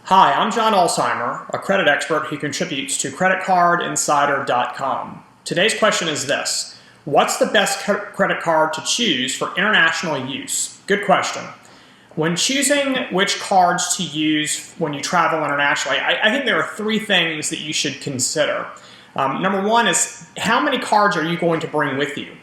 Hi, I'm John Alzheimer, a credit expert who contributes to creditcardinsider.com. Today's question is this: what's the best credit card to choose for international use? Good question. When choosing which cards to use when you travel internationally, I think there are three things that you should consider. Number one is, how many cards are you going to bring with you?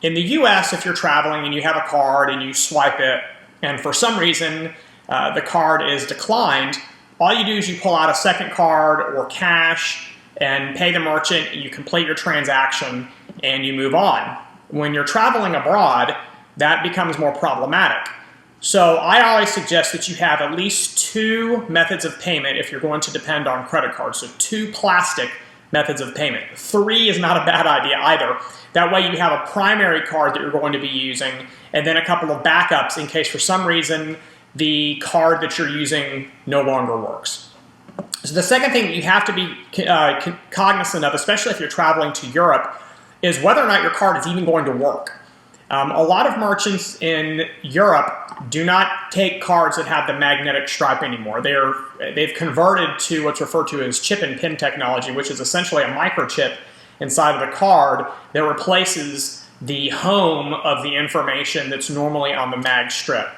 In the US, if you're traveling and you have a card and you swipe it, and for some reason the card is declined, all you do is you pull out a second card or cash and pay the merchant, and you complete your transaction and you move on. When you're traveling abroad, that becomes more problematic. So I always suggest that you have at least two methods of payment if you're going to depend on credit cards. So two plastic methods of payment. Three is not a bad idea either. That way you have a primary card that you're going to be using and then a couple of backups in case for some reason the card that you're using no longer works. So the second thing that you have to be cognizant of, especially if you're traveling to Europe, is whether or not your card is even going to work. A lot of merchants in Europe do not take cards that have the magnetic stripe anymore. They've converted to what's referred to as chip and pin technology, which is essentially a microchip inside of the card that replaces the home of the information that's normally on the mag strip.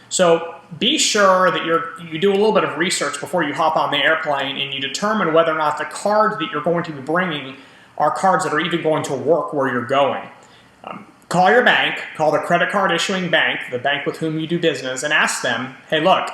So be sure that you do a little bit of research before you hop on the airplane and you determine whether or not the cards that you're going to be bringing are cards that are even going to work where you're going. Call your bank, call the credit card issuing bank, the bank with whom you do business, and ask them, hey look,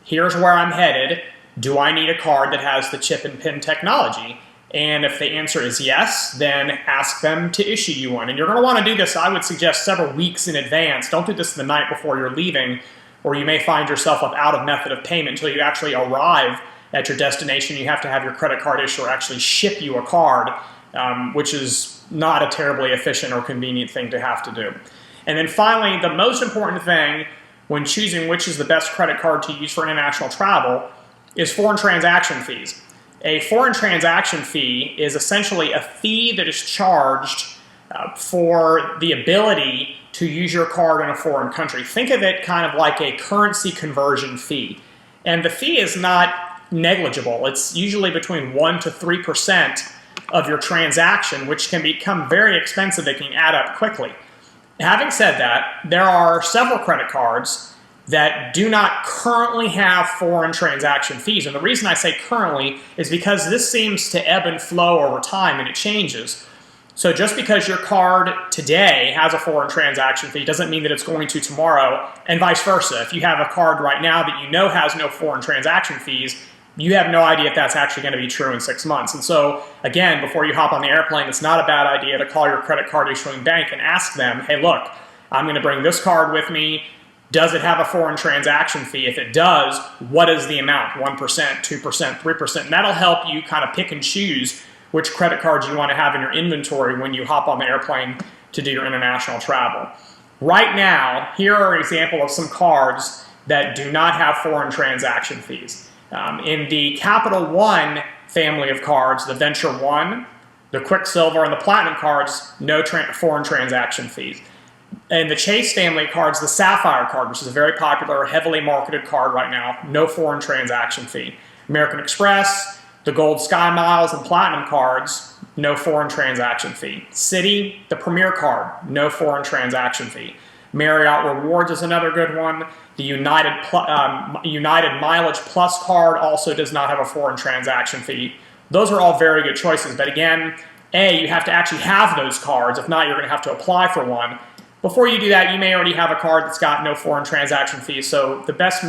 here's where I'm headed. Do I need a card that has the chip and pin technology? And if the answer is yes, then ask them to issue you one. And you're going to want to do this, I would suggest, several weeks in advance. Don't do this the night before you're leaving, or you may find yourself without a method of payment until you actually arrive at your destination. You have to have your credit card issuer actually ship you a card, which is not a terribly efficient or convenient thing to have to do. And then finally, the most important thing when choosing which is the best credit card to use for international travel is foreign transaction fees. A foreign transaction fee is essentially a fee that is charged for the ability to use your card in a foreign country. Think of it kind of like a currency conversion fee. And the fee is not negligible. It's usually between 1% to 3% of your transaction, which can become very expensive. It can add up quickly. Having said that, there are several credit cards that do not currently have foreign transaction fees. And the reason I say currently is because this seems to ebb and flow over time and it changes. So just because your card today has a foreign transaction fee doesn't mean that it's going to tomorrow, and vice versa. If you have a card right now that you know has no foreign transaction fees, you have no idea if that's actually going to be true in 6 months. And so, again, before you hop on the airplane, it's not a bad idea to call your credit card issuing bank and ask them, hey, look, I'm going to bring this card with me. Does it have a foreign transaction fee? If it does, what is the amount? 1%, 2%, 3%? And that'll help you kind of pick and choose which credit cards you want to have in your inventory when you hop on the airplane to do your international travel. Right now, here are an example of some cards that do not have foreign transaction fees. In the Capital One family of cards, the Venture One, the Quicksilver, and the Platinum cards, no foreign transaction fees. In the Chase family of cards, the Sapphire card, which is a very popular, heavily marketed card right now, no foreign transaction fee. American Express, the Gold Sky Miles, and Platinum cards, no foreign transaction fee. Citi, the Premier card, no foreign transaction fee. Marriott Rewards is another good one. The United Mileage Plus card also does not have a foreign transaction fee. Those are all very good choices, but again, you have to actually have those cards. If not, you're going to have to apply for one. Before you do that, you may already have a card that's got no foreign transaction fees, so the best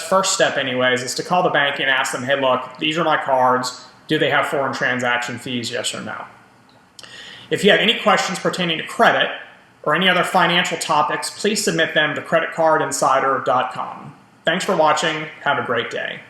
first step anyways, is to call the bank and ask them, hey look, these are my cards. Do they have foreign transaction fees, yes or no? If you have any questions pertaining to credit or any other financial topics, please submit them to creditcardinsider.com. Thanks for watching. Have a great day.